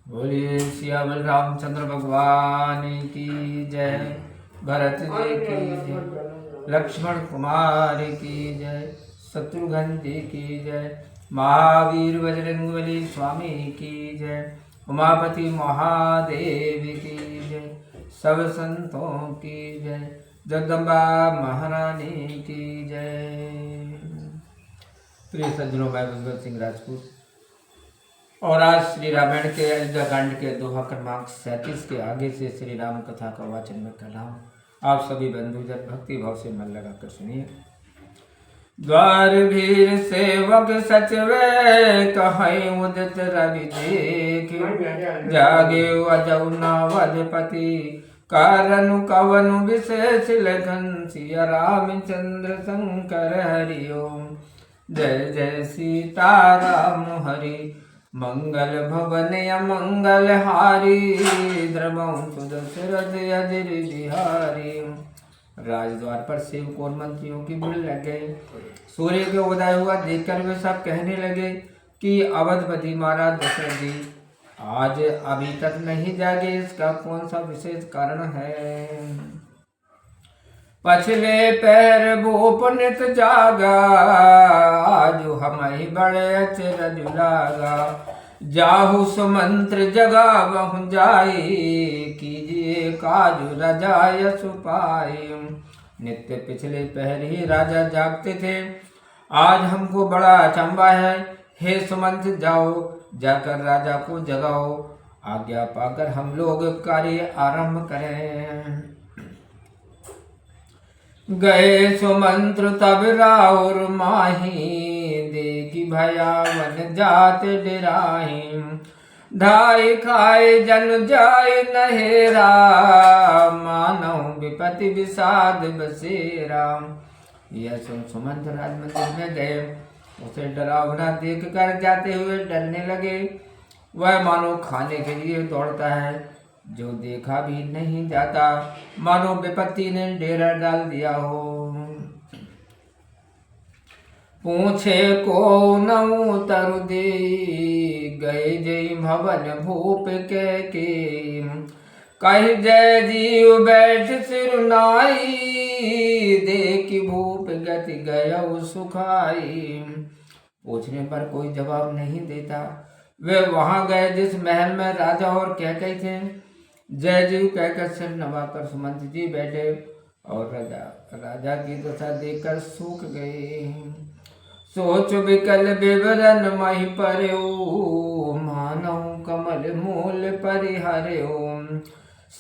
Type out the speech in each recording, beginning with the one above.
बोलिए सियावल रामचंद्र भगवान की जय। भरत जी की जय। लक्ष्मण कुमार की जय। शत्रुघ्न जी की जय। महावीर बजरंगबली स्वामी की जय। उमापति महादेव की जय। सब संतों की जय। जगदम्बा महारानी की जय। प्रिय सज्जनों, मैं भगवत सिंह राजपूत और आज श्री रामायण के अयोध्या कांड के दोहा क्रमांक 37 के आगे से श्री राम कथा का वाचन में कर रहा हूँ। आप सभी बंधुजन भक्ति भाव से मन लगाकर सुनिए। द्वार भीर सेवक सचवे कहीं उदित रवि देख, जागे अजौ नवधपति कारण कवनु विशेष लगन सिया रामचंद्र शंकर हरिओम। जय जय सीताराम हरि मंगल भवन मंगल हारी द्रवं सुदशरथ अजर बिहारी। राजद्वार पर सेवक और मंत्रियों की भीड़ लग गई। सूर्य के उदय हुआ देखकर वे सब कहने लगे कि अवधपति महाराज दशरथ जी आज अभी तक नहीं जागे, इसका कौन सा विशेष कारण है। पछले पैर भूप नित जागा, आज हम ही बड़े अचरज लागा। जाहु सुमंत्र जगा बहु जाई, कीजिए काज रजाय सुपाई। नित्य पिछले पहर ही राजा जागते थे, आज हमको बड़ा अचंबा है। हे सुमंत जाओ, जाकर राजा को जगाओ, आज्ञा पाकर हम लोग कार्य आरंभ करें। गए सुमंत्र तब राउर माही, देखी भयावन जात डराही। ढाई खाए जन जाय नहेरा, मानव विपति विषाद बसेरा। यह सुन सुमंत राजमंदिर में गए, उसे डरावना देख कर जाते हुए डरने लगे। वह मानो खाने के लिए दौड़ता है, जो देखा भी नहीं जाता, मानो विपत्ति ने डेरा डाल दिया हो। पूछे को नऊ तरु दे, गए जय भवन भूप के। कही जय जीव बैठ सिरुनाई, देखी भूप गति गयौ सुखाई। पूछने पर कोई जवाब नहीं देता। वे वहां गए जिस महल में राजा और कैकई थे। जय जीव कहकर सिर नवाकर सुमंत जी बैठे और राजा की दशा देखकर सूख गए। सोच विकल विवरण मही पर्यो, मानव कमल मूल परिहर्यो।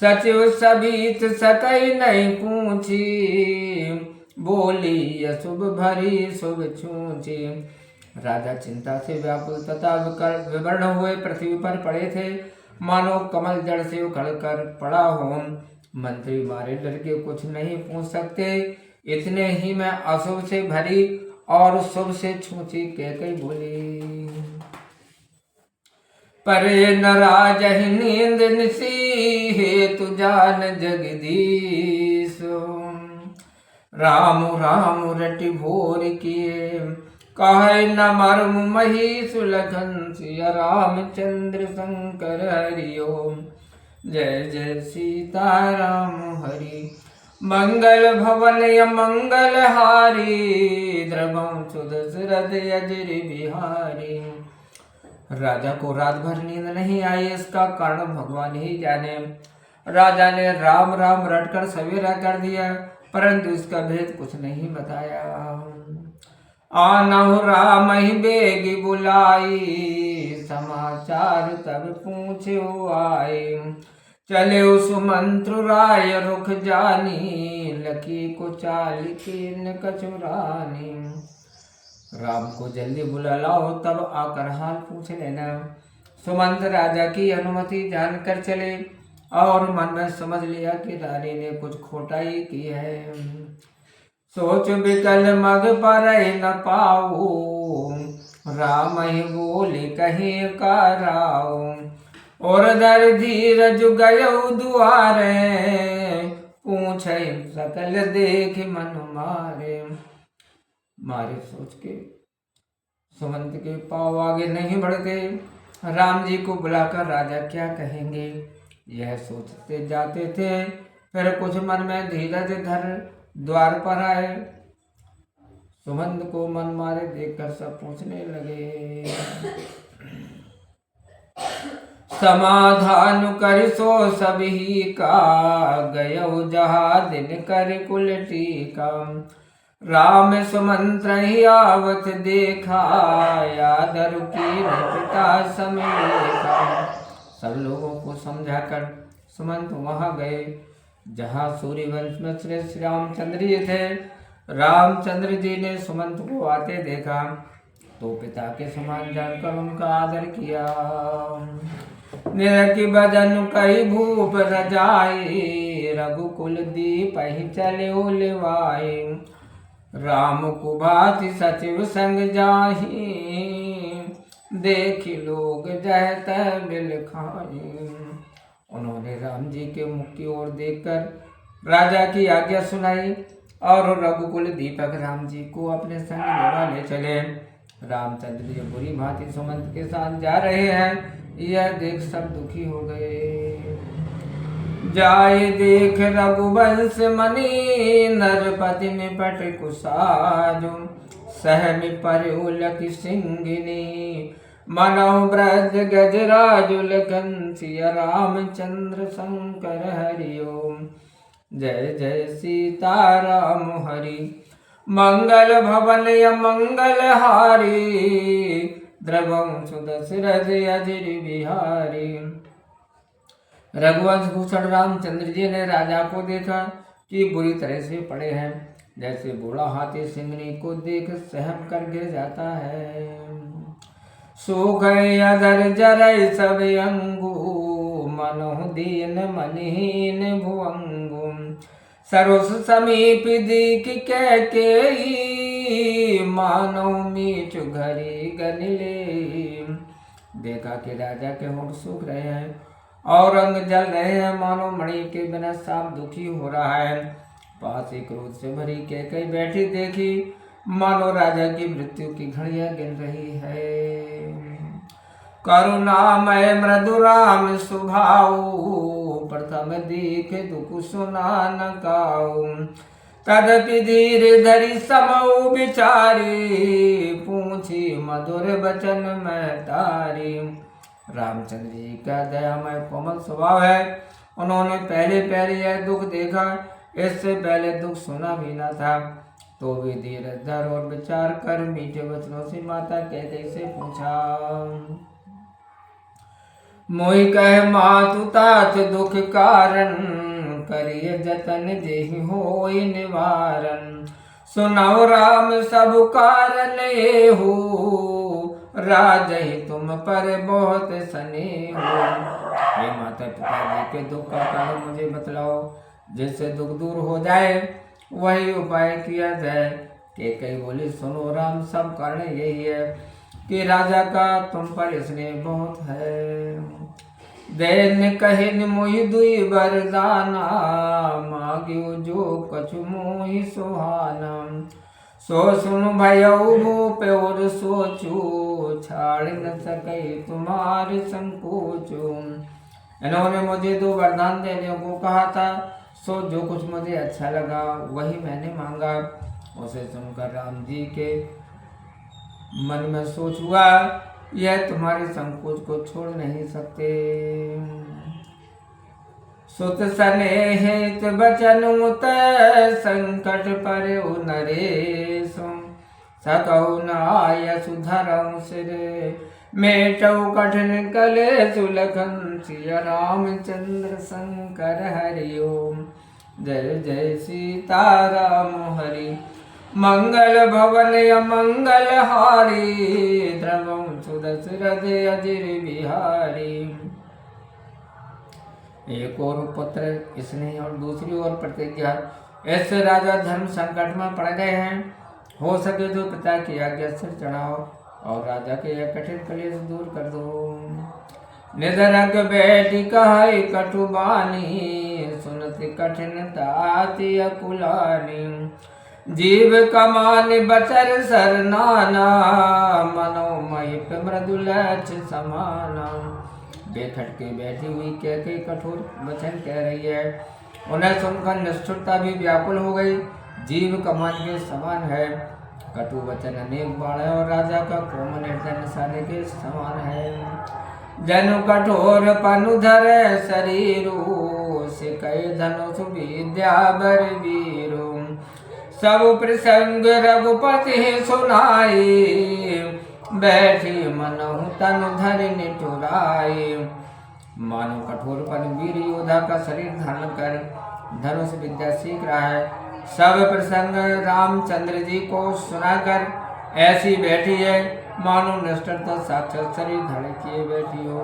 सचिव सभीत सकई नहीं पूछी, बोली अशुभ भरी शुभ छूची। राजा चिंता से व्याकुल तथा विवर्ण हुए पृथ्वी पर पड़े थे, मानो कमल जड़ से उखड़ कर पड़ा हो। मंत्री मारे डर के कुछ नहीं पूछ सकते। इतने ही में अशुभ से भरी और शुभ से छूची कैकई बोली। परे नाराज नींद निसी, हेतु जान जगदीश। राम राम रटि भोर किए, कहे न मर्म मही सुलखन सिया रामचंद्र शंकर हरिओम। जय जय सीताराम हरि मंगल भवन मंगल हारी, द्रवं सुदशरथ अजर बिहारी। राजा को रात भर नींद नहीं आई, इसका कारण भगवान ही जाने। राजा ने राम राम रटकर सवेरा कर दिया, परंतु इसका भेद कुछ नहीं बताया। आनहु राम ही बेगी बुलाई, समाचार तब पूछो आए। चले सुमंत्र राय रुख जानी, लकी को चाल के कचुरानी। राम को जल्दी बुला लाओ, तब आकर हाल पूछ लेना। सुमंत राजा की अनुमति जानकर चले और मन में समझ लिया कि रानी ने कुछ खोटाई की है। सोच विकल मग पर न पाऊ, राम ही बोले कहे कराओ। और दर धीरज गयो दुआरे, पूछे सकल देख मन मारे। मारे सोच के सुमंत के पाँव आगे नहीं बढ़ते। राम जी को बुलाकर राजा क्या कहेंगे यह सोचते जाते थे। फिर कुछ मन में धीरज धर द्वार पर आए। सुमंत को मन मारे देखकर सब पूछने लगे। समाधान कर सो सभी का, गयो जहाँ दिन कर कुल टीका। राम सुमंत्र ही आवत देखा, यादर की पिता समेखा। सब लोगों को समझाकर सुमंत वहां गए जहाँ सूर्यवंश में श्री रामचंद्र जी थे। रामचंद्र जी ने सुमंत को आते देखा तो पिता के समान जानकर उनका आदर किया। निरखी भजन कई भूप रजाई, रघुकुल दीप ही चले उलवाए। राम को भांति सचिव संग जाहि, देखी लोग जह तह बिल खाए। उन्होंने राम जी के मुख की ओर देखकर राजा की आज्ञा सुनाई और रघुकुल दीपक राम जी को अपने संग ले चले। रामचंद्र जी बुरी भांति सुमंत के साथ जा रहे हैं, यह देख सब दुखी हो गए। जाए देख रघुवंश मणि, नरपति निपट कुसाजो। सहमि परउलक सिंगिनी, मनौ ब्रज गजराज लखन। सिया रामचंद्र शंकर हरि ओम। जय जय सीता राम हरि, मंगल भवन मंगल हारी। द्रवं सुदशरथ अजिर बिहारी। रघुवंश भूषण रामचंद्र जी ने राजा को देखा कि बुरी तरह से पड़े हैं, जैसे बूढ़ा हाथी सिंगनी को देख सहम कर गिर जाता है। सो गए अधर जरय सब अंगु, मनो दीन मनहीन भुअंगु। सरोस समीप दीख के, मानो मीच घरी गनिले। देखा कि राजा के होंठ सूख रहे हैं और रंग जल रहे हैं, मानो मणि के बिना सांप दुखी हो रहा है। पास एक क्रोध से भरी कैकेयी बैठी देखी, मानो राजा की मृत्यु की घड़ियां गिन रही है। करुणामय मृदु राम सुभाऊ, प्रथम देख दुख सुना न काऊ। तदपि धीर धरि समऊ बिचारी, पूछी मधुर बचन में तारी। रामचंद्र जी का दयामय कोमल स्वभाव है, उन्होंने पहले पहले यह दुख देखा, इससे पहले दुख सुना भी न था। तो भी धीरज धर और विचार कर मीठे वचनों से माता कैकेयी से पूछा। मोहि कह मातु तात दुख कारण, करिय जतन जेहि होई निवारण। सुनौ राम सब कारण एहु, राजहि तुम पर बहुत स्नेह। हे माता पिता जी के दुख का कारण मुझे बतलाओ, जिससे दुख दूर हो जाए, वही उपाय किया जाए। कैकेयी बोली, सुनो राम, सब कारण यही है कि राजा का तुम पर स्नेह बहुत है। दैन कहिन मोहि दुई वरदाना, मांग्यो जो कछु मोहि सुहाना। सो सुन भयउ भूप और सोचो, छाड़ न सके तुम्हारे संकोचो। इन्होंने मुझे 2 वरदान देने को कहा था, सो जो कुछ मुझे अच्छा लगा वही मैंने मांगा। उसे सुनकर राम जी के मन में सोच हुआ, यह तुम्हारे संकोच को छोड़ नहीं सकते। सुत स्नेह हित बचन उत, संकट पर नरेश। सकौ न आय सुधरौ सिर, मेटौ कठिन कलेश लखन। सिया रामचंद्र शंकर हरि ओम। जय जय सीता राम हरि, मंगल भवन मंगल हारी। द्रवं सुदशरथ अजिर बिहारी। एक और पुत्र स्नेह और दूसरी ओर प्रतिज्ञा। ऐसे राजा धर्म संकट में पड़ गए हैं, हो सके तो पिता की आज्ञा सिर चढ़ाओ और राजा के यह कठिन कलेश दूर कर दो। निधरक बैठी कहे कटुबानी, सुनत कठिन ताति अकुलानी। जीव कमान बचर सरनाना, मनोमय पे मृदुलक्ष समाना। बेखट के बैठी हुई कह के कठोर वचन कह रही है। उन्हें सुनकर निष्ठुरता भी व्याकुल हो गई। जीव कमान के समान है, कटु वचन अनेक बाण है, और राजा का कोमल हृदय निशाने के समान है। जनु कठोर पनुधर शरीरो, से कई धनुष विद्या बर वीरो। सब प्रसंग रघुपति सुनाए, बैठी मनहु तनु धरि निठुराए। मानो कठोरपन वीर योद्धा का शरीर धारण कर धनुष विद्या सीख रहा है। सब प्रसंग रामचंद्र जी को सुनाकर ऐसी बैठी है, मानो निष्ठुरता साक्षात शरीर धारण किए बैठी हो।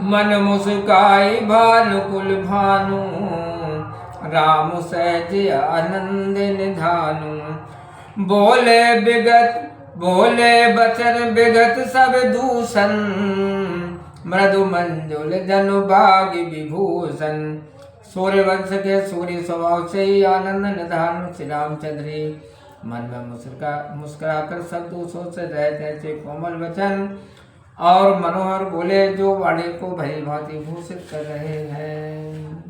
मन मुस्काई भानुकुल भानु, राम सहज आनंद निधानु। बोले बचन विगत सब दूषण, मृदु मंजुल जनु भाग विभूषण। सूर्य वंश के सूर्य स्वभाव से ही आनंद निधान श्री रामचंद्र जी मन में मुस्कुराकर सब दोषों से रहते थे। कोमल वचन और मनोहर बोले जो वाणी को भली भांति भूषित कर रहे हैं।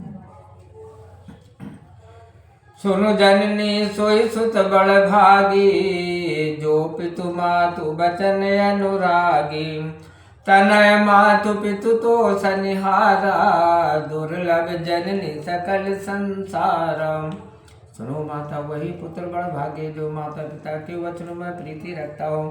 सुनो जननी सोई सुत बड़ भागी, जो पितु मातु बचन अनुरागी। तनय मातु पितु तो सनिहारा, दुर्लभ जननी सकल संसार। सुनो माता वही पुत्र बड़ भाग्य, जो माता पिता के वचनों में प्रीति रखता हो।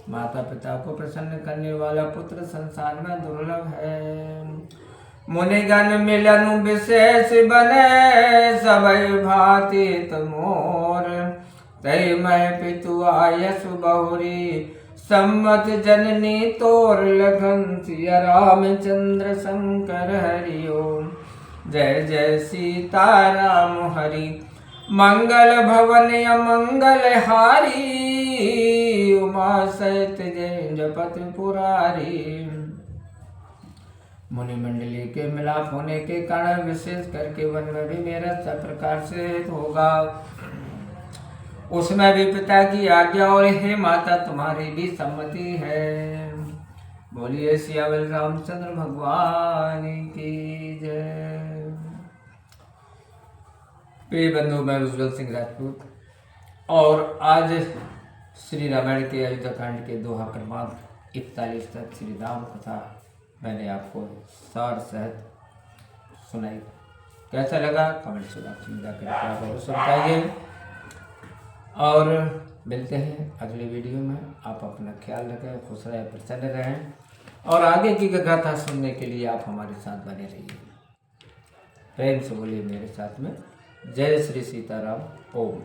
माता पिता को प्रसन्न करने वाला पुत्र संसार में दुर्लभ है। मुनिगण मिलन विशेष बने, सबई भांति तमोर। तय मैं पितु आयस बहुरी, सम्मत जननी तोर। लखन सिया रामचंद्र शंकर हरि ओम। जय जय सीता राम हरि, मंगल भवन अमंगल हारी। उमा सहित जय जपत पुरारी। मुनि मंडली के मिलाप होने के कारण विशेष करके वन में भी मेरा सब प्रकार से होगा, उसमें भी पिता की आज्ञा और हे माता तुम्हारी भी सम्मति है। बोलिए सियावल रामचंद्र भगवान की जय। प्रिय बंधु, मैं उज्जवल सिंह राजपूत, और आज श्री रामायण के अयोध्या कांड के दोहा क्रमांक 41 तक श्री राम कथा मैंने आपको सार सहित सुनाई। कैसा लगा कमेंट से करके आप अवश्य बताइए, और मिलते हैं अगले वीडियो में। आप अपना ख्याल रखें, खुश रहें, प्रसन्न रहें, और आगे की गाथा सुनने के लिए आप हमारे साथ बने रहिए। प्रेम से बोलिए मेरे साथ में, जय श्री सीताराम। ओम।